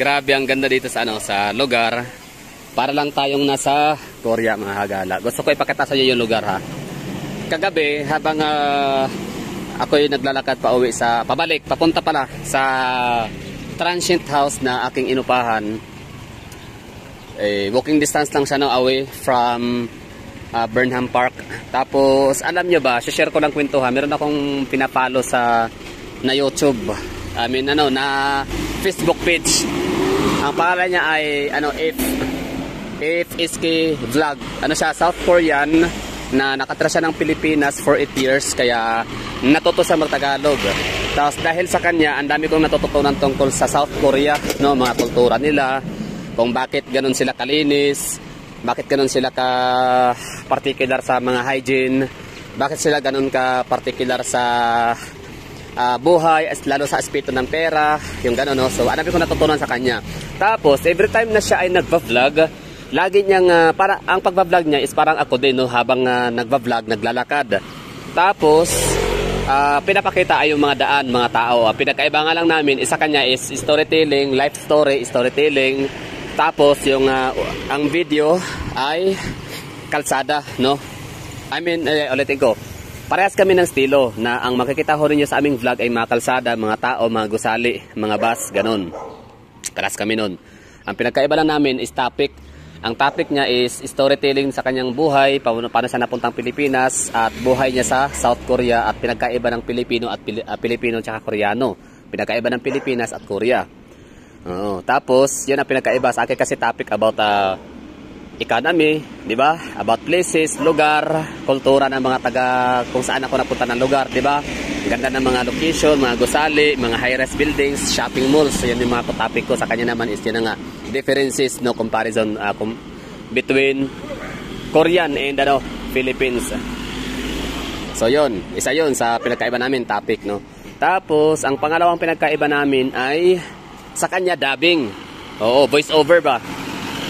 Grabe ang ganda dito sa sa lugar. Para lang tayong nasa Korea mga hagala. Gusto ko ipakita sa inyo yung lugar ha. Kagabi habang ako'y naglalakad pa uwi sa pabalik, papunta pala sa transient house na aking inupahan. Walking distance lang siya away from Burnham Park. Tapos alam nyo ba, share ko lang kwento ha. Meron akong pinapalo na YouTube. Na Facebook page. Ang pangalan niya ay if Iski Vlog. Siya, South Korean na nakatira siya ng Pilipinas for 8 years kaya natuto siya mag-Tagalog. Tapos dahil sa kanya, ang dami kong natututunan tungkol sa South Korea, no, mga kultura nila, kung bakit ganun sila kalinis, bakit ganun sila ka particular sa mga hygiene, bakit sila ganun ka particular sa buhay, lalo sa aspeto ng pera, yung gano'n, no? So, ang dami ko natutunan sa kanya. Tapos, every time na siya ay nagva-vlog, lagi niyang, ang pagva-vlog niya is parang ako din, no? Habang nagva-vlog, naglalakad. Tapos, pinapakita ay yung mga daan, mga tao. Pinakaiba nga lang namin, isa kanya is storytelling, life story, storytelling. Tapos, yung, ang video ay kalsada, no? Ulitin ko. Parehas kami ng estilo na ang makikita ho rin sa aming vlog ay mga kalsada, mga tao, mga gusali, mga bus, ganun. Parehas kami nun. Ang pinagkaiba lang namin is topic. Ang topic niya is storytelling sa kanyang buhay, paano siya napuntang Pilipinas at buhay niya sa South Korea at pinagkaiba ng Pilipino at Pilipino at Koreano. Pinagkaiba ng Pilipinas at Korea. Tapos, yun ang pinagkaiba sa akin kasi topic about economy, di ba? About places, lugar, kultura ng mga kung saan ako napunta ng lugar, di ba? Ganda ng mga location, mga gusali, mga high-rise buildings, shopping malls. So, yan yung mga topic ko. Sa kanya naman is yun nga, differences, no, comparison between Korean and Philippines. So, yun. Isa yun sa pinagkaiba namin, topic, no? Tapos, ang pangalawang pinagkaiba namin ay sa kanya dubbing. Oo, voice over ba?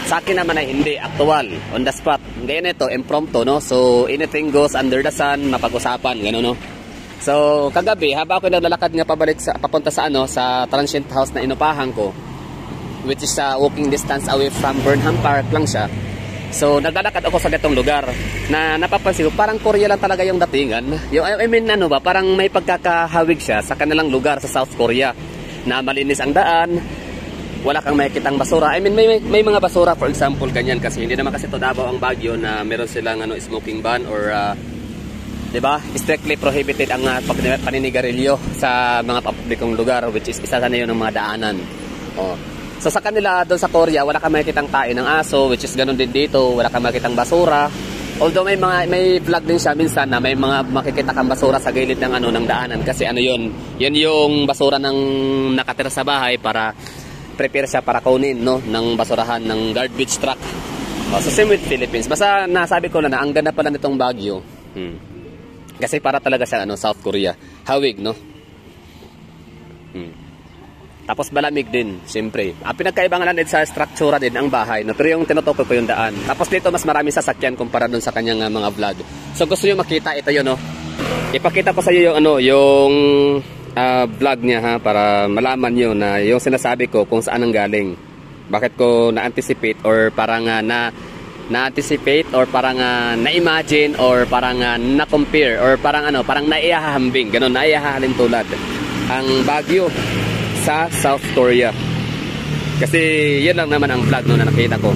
Sa akin naman ay hindi, actual, on the spot. Ngayon ito, impromptu, no? So, anything goes under the sun, mapag-usapan, gano'n, no? So, kagabi, habang ako naglalakad nga papunta sa sa transient house na inupahan ko, which is walking distance away from Burnham Park lang siya. So, naglalakad ako sa gatong lugar na napapansin ko, parang Korea lang talaga yung datingan. Parang may pagkakahawig siya sa kanilang lugar sa South Korea na malinis ang daan, wala kang makikitang basura. May mga basura, for example, ganyan kasi hindi naman kasi ito Davao ang Baguio na meron silang smoking ban or diba? Strictly prohibited ang paninigarilyo sa mga publikong lugar, which is isa na yun ng mga daanan. So sa kanila doon sa Korea, wala kang makikitang tain ng aso, which is ganun din dito, wala kang makikitang basura. Although may vlog din siya minsan na may mga makikita kang basura sa gilid ng ng daanan kasi yun yung basura ng nakatira sa bahay para prepare siya para kunin ng basurahan ng garbage truck. So same with Philippines. Basta nasabi ko na ang ganda pala nitong Baguio. Kasi para talaga siya South Korea. Hawig, no? Tapos malamig din, siyempre. Ang pinagkaibangan din sa struktura din ang bahay, no? Pero yung tinutukoy ko yung daan. Tapos dito mas marami sasakyan kumpara dun sa kanyang mga vlog. So gusto niyo makita ito yun, no? Ipakita ko sa iyo yung vlog niya ha, para malaman nyo na yung sinasabi ko kung saan ang galing. Bakit ko na-anticipate or parang na-anticipate or parang na-imagine or parang na-compare or parang parang naihahambing, ganun, naihahalin tulad ang Baguio sa South Korea. Kasi yun lang naman ang vlog na nakita ko.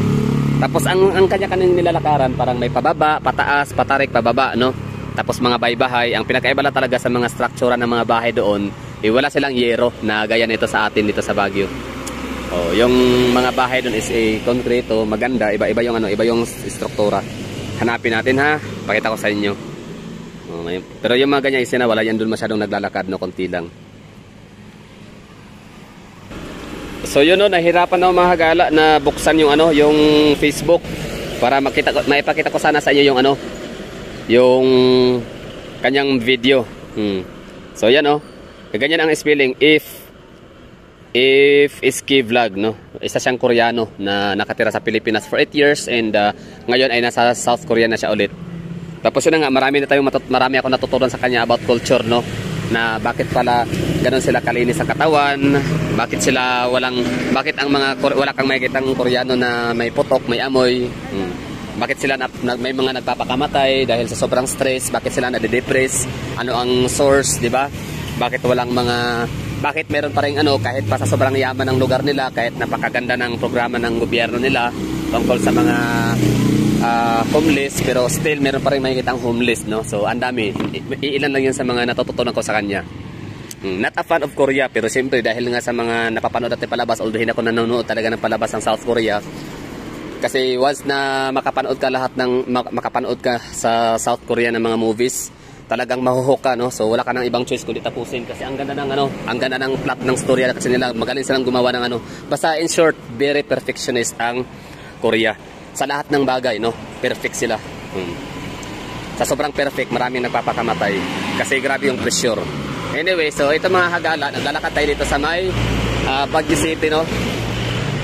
Tapos ang kanya-kanyang nilalakaran parang may pababa, pataas, patarik, pababa, no? Tapos mga bahay-bahay, ang pinakaiba lang talaga sa mga struktura ng mga bahay doon, wala silang yero na gaya nito sa atin dito sa Baguio. Yung mga bahay doon is konkreto, maganda, iba yung struktura. Hanapin natin ha, pakita ko sa inyo. Pero yung mga ganyan wala yan doon masyadong naglalakad, no, konti lang. So yun, no, nahirapan na mga hagala na buksan yung yung Facebook para maipakita ko sana sa inyo yung kanyang video. So yan, ganyan ang spelling, if Iski Vlog, no? Isa siyang Koreano na nakatira sa Pilipinas for 8 years and ngayon ay nasa South Korea na siya ulit. Tapos yun nga, marami ako natutunan sa kanya about culture, no? na bakit pala ganun sila kalinis sa katawan, bakit wala kang makikitang Koreano na may putok, may amoy, bakit sila may mga nagpapakamatay dahil sa sobrang stress, bakit sila nade-depress, ano ang source, di ba? Bakit meron pa rin kahit pa sa sobrang yaman ng lugar nila, kahit napakaganda ng programa ng gobyerno nila tungkol sa mga homeless, pero still meron pa rin makikitang homeless, no? So ang dami, ilan lang yun sa mga natututunan ko sa kanya. Not a fan of Korea, pero siyempre dahil nga sa mga napapanood natin palabas, although hindi ako nanonood talaga ng palabas ng South Korea, kasi once na makapanood ka sa South Korea ng mga movies, talagang mahuhook ka, no? So wala ka nang ibang choice kundi tapusin kasi ang ganda ng plot ng storya kasi nila, magaling silang gumawa ng basta in short, very perfectionist ang Korea sa lahat ng bagay, no? Perfect sila. Sa sobrang perfect, maraming nagpapakamatay kasi grabe yung pressure. Anyway, so ito mga hagala, naglalakad tayo dito sa may Baguio City, no?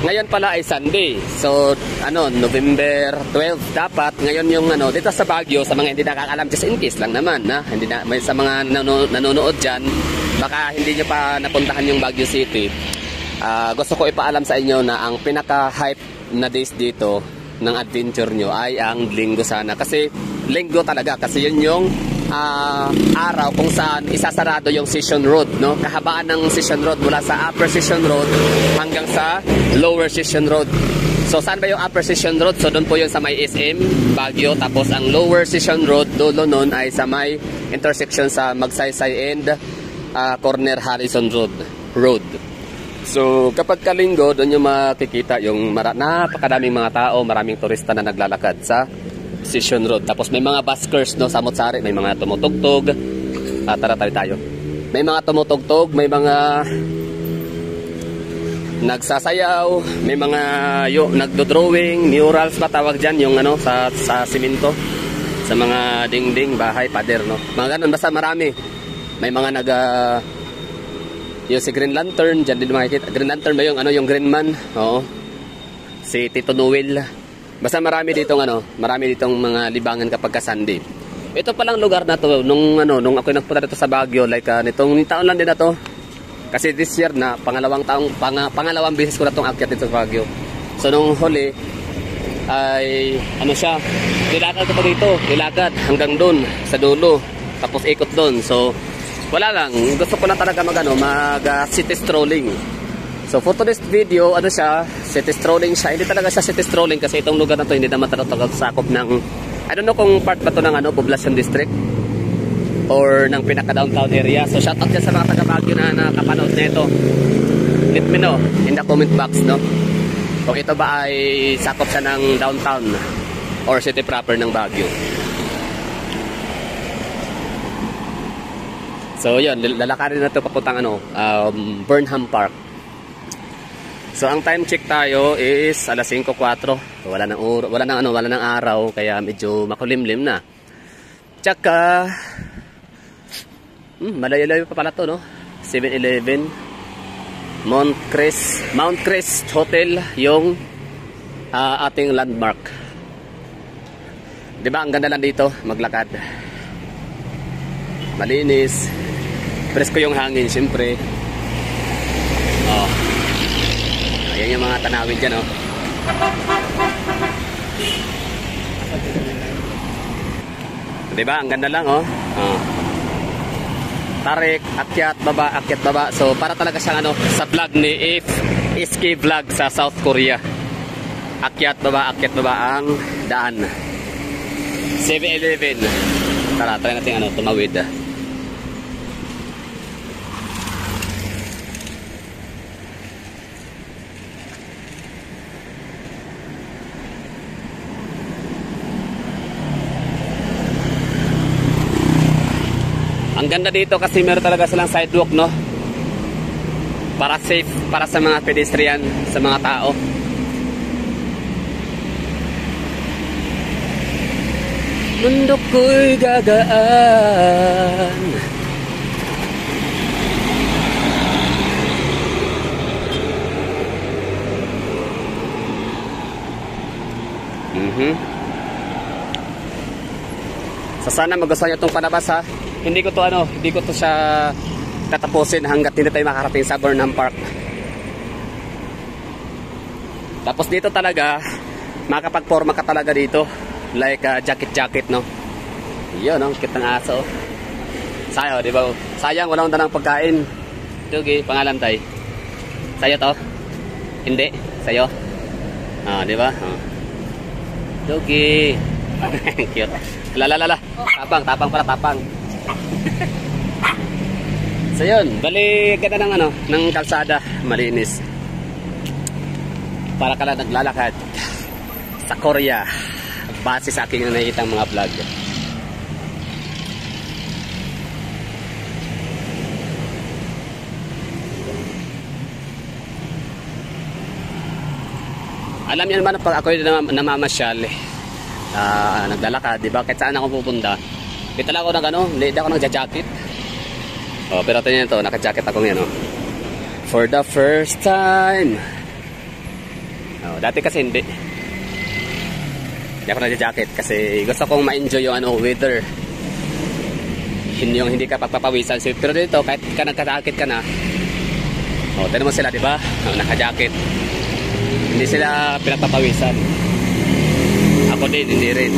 Ngayon pala ay Sunday. So, November 12 dapat. Ngayon yung dito sa Baguio, sa mga hindi nakakalam, just in case lang naman, may sa mga nanonood diyan, baka hindi niyo pa napuntahan yung Baguio City. Gusto ko ipaalam sa inyo na ang pinaka-hype na days dito ng adventure nyo ay ang Linggo sana. Kasi Linggo talaga, kasi yun yung araw kung saan isasarado yung Session Road, no? Kahabaan ng Session Road mula sa Upper Session Road hanggang sa Lower Session Road. So saan ba yung Upper Session Road? So doon po yun sa may SM Baguio, tapos ang Lower Session Road dulo nun ay sa may intersection sa Magsaysay and Corner Harrison Road. So kapag kalinggo, doon yung makikita yung napakadaming mga tao, maraming turista na naglalakad sa Session Road. Tapos may mga buskers, no, samot-sari, may mga tumutugtog. Tara tayo. May mga tumutugtog, may mga nagsasayaw, may mga nagdo-drawing, murals ba tawag dyan, yung sa simento, sa mga dingding, bahay, pader, no. Mga ganun, basta marami. May mga yung si Green Lantern, dyan din makikita. Green Lantern ba yung Green Man? Oo. Si Tito Noel. Basta marami ditong mga libangan kapag ka Sunday. Ito palang lugar na to, nung ako nagpunta dito sa Baguio, like nitong taon lang din na to. Kasi this year na, pangalawang beses ko na itong akyat dito sa Baguio. So nung huli, ay, nilakad ko pa dito, nilakad hanggang doon, sa dulo. Tapos ikot doon. So, wala lang, gusto ko lang talaga mag city strolling. So for today's video, city strolling siya. Hindi talaga siya city strolling kasi itong lugar na to hindi naman talaga sakop ng, I don't know kung part ba to ng Poblacion District or ng pinaka-downtown area. So shoutout dyan sa mga taga-Baguio na nakapanood na ito. Let me know in the comment box, no? Kung ito ba ay sakop siya ng downtown or city proper ng Baguio. So yun, lalakarin na ito papuntang Burnham Park. So ang time check tayo is alas 5:04. Wala nang araw kaya medyo makulimlim na. Tsaka malayo-layo pa pala to, no? 7-Eleven, Mount Crest Hotel yung ating landmark. 'Di ba ang ganda lang dito maglakad. Malinis. Presko yung hangin, siyempre. Ayan yung mga tanawin dyan, oh. Diba? Ang ganda lang, oh. Tarik, akyat, baba. So, para talaga siyang sa vlog ni SK Vlog sa South Korea. Akyat, baba ang daan. 7-Eleven. Tara, try natin tumawid. Ang ganda dito kasi meron talaga silang sidewalk, no? Para safe, para sa mga pedestrian, sa mga tao. Mundo ko'y gagaan. So sana magustuhan nyo itong panabas, ha? hindi ko to siya tatapusin hanggat hindi tayo makarating sa Burnham Park. Tapos dito talaga makapagporma ka talaga dito, like jacket no. Yun, no, cute ng aso. Sayo, di ba? Sayang walang dalang pagkain. Dugi, pangalan tay. Sayo to? Hindi, sayo. Ah, di ba? Oh. Dugi. Cute. Lalalala. Tapang pala. So yun, bali ganda ng ng kalsada, malinis. Para ka lang naglalakad sa Korea base sa aking nakikitang mga vlog. Alam niyo naman pag ako yung namamasyal, naglalakad, di ba? Kahit saan ako pupunta, kita lang ako hindi ako nagja-jacket. Oh, pero tingnan ito, naka-jacket ako ngayon, oh. For the first time. Oh, dati kasi hindi ako nagja-jacket kasi gusto kong ma-enjoy yung weather. Hindi ka pagpapawisan. Pero dito, kahit ka nagka-jacket ka na, oh, tingnan mo sila, di ba? Oh, naka-jacket. Hindi sila pinagpapawisan. Ako din, hindi rin.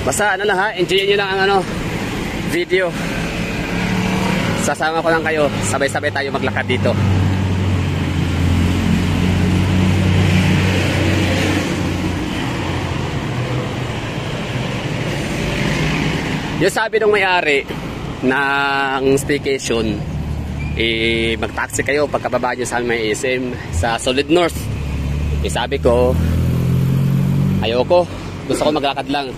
Basta lang ha, enjoy nyo lang ang video. Sasama ko lang kayo, sabay-sabay tayo maglakad dito. Yung sabi ng may-ari ng staycation, mag-taxi kayo pagkababa nyo sa may SM sa Solid North. Sabi ko, ayoko, gusto ko maglakad lang.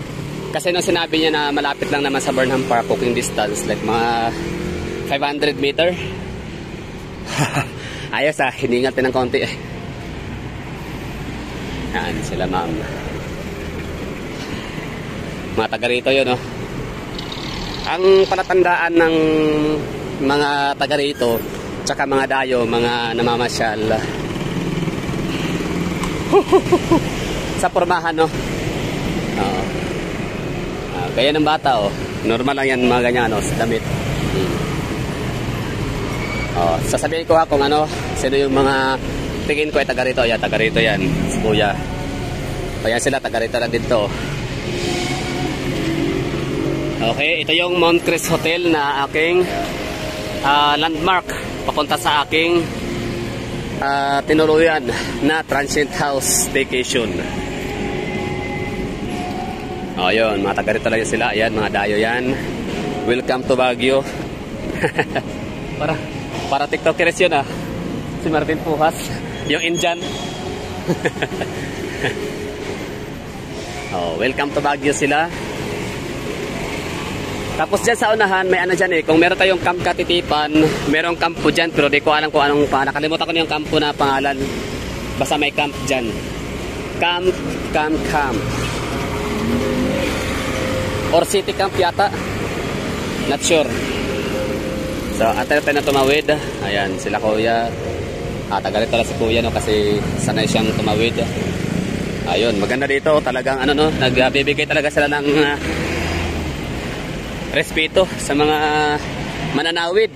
Kasi nung sinabi niya na malapit lang naman sa Burnham Park, walking distance, like mga 500 meter. Ayos hiningal din ng konti. Yan sila ma'am. Mga taga rito yun, no? Ang palatandaan ng mga taga rito tsaka mga dayo, mga namamasyal sa pormahan, no? Kaya ng bata, normal lang yan mga ganyan, sa damit. Sasabihin ko kung sino yung mga tingin ko ay taga rito. Ayan, taga rito yan, si kuya. Kaya sila taga rito lang dito. Okay, ito yung Mount Chris Hotel na aking landmark papunta sa aking tinuluyan na transient house vacation. Yun, mga taga rito lang sila. Ayan, mga dayo yan. Welcome to Baguio. para TikTokers yun, si Martin Pujas, yung Indian. Welcome to Baguio sila. Tapos dyan sa unahan, may dyan kung meron tayong Camp Katitipan, merong kampo dyan, pero di ko alam kung anong nakalimutan ko na yung kampo na pangalan. Basta may camp dyan. Camp. Or City Camp yata. Not sure. So, atay tayo na tumawid. Ayan, sila kuya. Taga rito lang si kuya, no, kasi sanay siyang tumawid. Ayun, maganda dito. Talagang, nagbibigay talaga sila ng respeto sa mga mananawid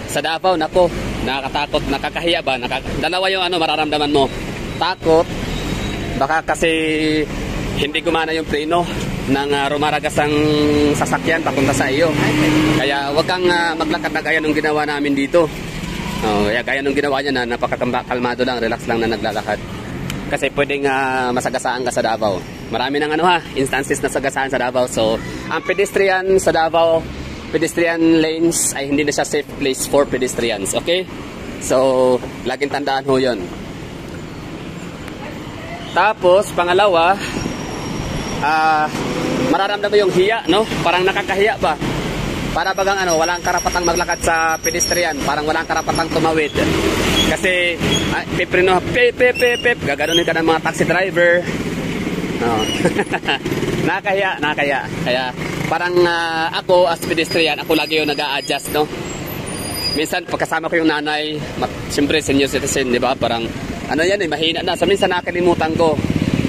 sa Davao. Nako, nakakatakot, nakakahiya ba? Dalawa yung mararamdaman mo. Takot, baka kasi hindi gumana yung preno ng rumaragas ang sasakyan papunta sa iyo. Kaya wag kang maglakad na gaya nung ginawa namin dito. Kaya gaya nung ginawa niya na napakakalmado lang, relax lang na naglalakad. Kasi pwedeng masagasaan ka sa Davao. Marami ng instances na sagasaan sa Davao. So, ang pedestrian sa Davao, pedestrian lanes ay hindi na siya safe place for pedestrians. Okay? So, laging tandaan ho yun. Tapos, pangalawa, mararamdaman mo yung hiya, no? Parang nakakahiya ba? Para bagang walang karapatang maglakad sa pedestrian, parang walang karapatang tumawid. Kasi piprino, pip, gaganunin ka ng mga taxi driver. Nakakahiya. Kaya parang ako as pedestrian, ako lagi yung nag-a-adjust, no? Minsan pagkasama ko yung nanay, siyempre senior citizen, di ba? Parang ano yan eh, mahina na. So minsan nakalimutan ko.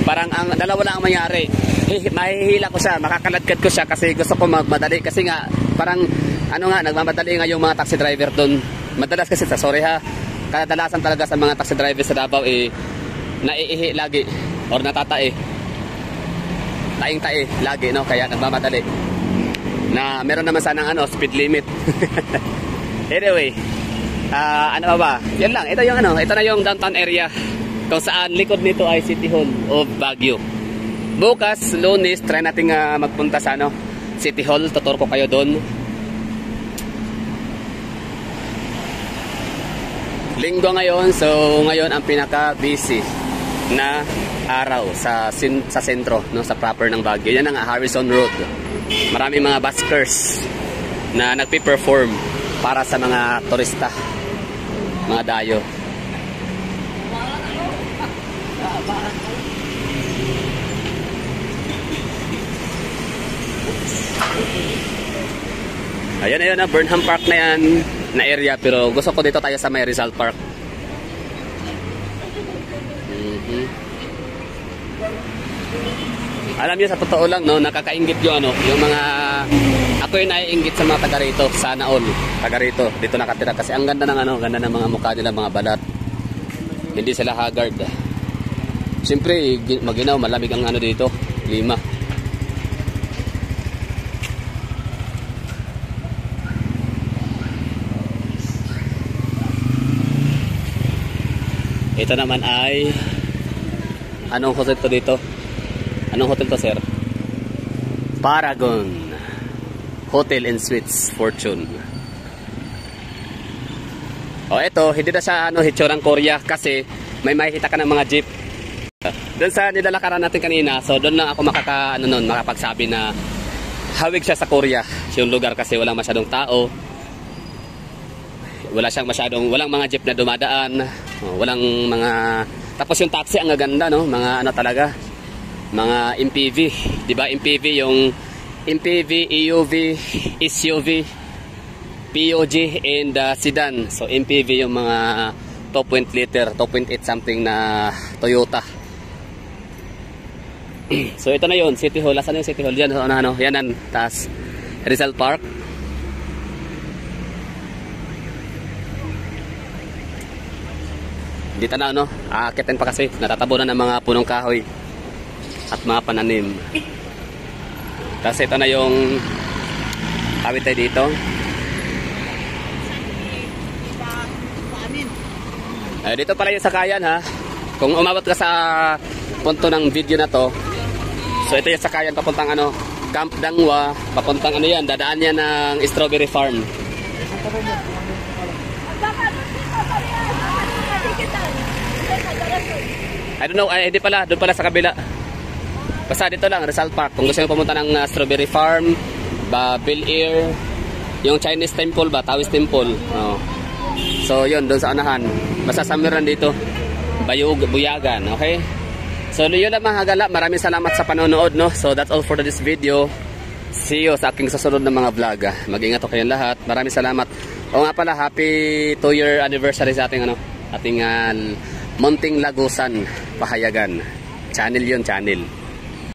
Parang ang dalawa lang ang mangyari. Mahihila ko siya, makakaladkad ko siya kasi gusto ko magmadali. Kasi nga, parang ano nga, nagmamadali nga yung mga taxi driver doon. Madalas kasi, sorry ha, kadalasan talaga sa mga taxi driver sa Davao eh, naiihi lagi or natatae. Taing-tae lagi, no? Kaya nagmamadali. Na meron naman sanang speed limit. Anyway, ano ba? Yan lang. Ito yung ito na yung downtown area kung saan likod nito ay City Hall of Baguio. Bukas, Lunes, try natin magpunta sa City Hall. Tutur ko kayo doon. Linggo ngayon, so ngayon ang pinaka-busy na araw sa sentro, no, sa proper ng Baguio. Yan ang Harrison Road. Maraming mga buskers na nagpe-perform para sa mga turista, mga dayo. Ayan na Burnham Park na yan na area, pero gusto ko dito tayo sa may Rizal Park. Alam niyo, sa totoo lang, no, nakakaingit yung yung mga, ako yung naiingit sa mga taga rito, sana all taga rito, dito nakatira kasi ang ganda ng ganda ng mga mukha nila, mga balat. Hindi sila haggard. Siyempre, maginaw, malamig ang dito, klima. Ito naman ay anong hotel to dito? Anong hotel to, sir? Paragon Hotel and Suites Fortune. Oh, ito, hindi na siya hitsurang Korea kasi may makikita ka ng mga jeep. Doon sa nilalakaran natin kanina, so doon lang ako makapagsabi na hawig siya sa Korea. Yung lugar kasi walang masyadong tao. Walang mga jeep na dumadaan. Walang mga, tapos yung taxi ang gaganda, no? Mga talaga, mga MPV, di ba? MPV, yung MPV, EUV, SUV, POG, and sedan. So MPV yung mga 2.0 liter, 2.8 something na Toyota. So ito na yun, City Hall. Asan yung City Hall? Yan, yan, taas Rizal Park. Dito na aakitin pa kasi natatabunan ng mga punong kahoy at mga pananim. Kasi ito na yung kawit tayo dito. Dito pala yung sakayan, ha. Kung umabot ka sa punto ng video na to, so ito yung sakayan papuntang Camp Dangwa, papuntang yan, dadaan yan ng Strawberry Farm. I don't know, hindi pala, doon pala sa kabila. Basta dito lang, Rizal Park. Kung gusto nyo pumunta ng Strawberry Farm, Bel Air, yung Chinese Temple ba, Taoist Temple. So yun, doon sa unahan. Basta samiran dito, Buyagan, okay? So yun lang mga hagala, maraming salamat sa panonood, no? So that's all for this video. See you sa aking susunod na mga vlog. Mag-ingat ko kayong lahat. Maraming salamat. O nga pala, happy 2-year anniversary sa ating ating Munting Lagusan Pahayagan. Channel yun, channel.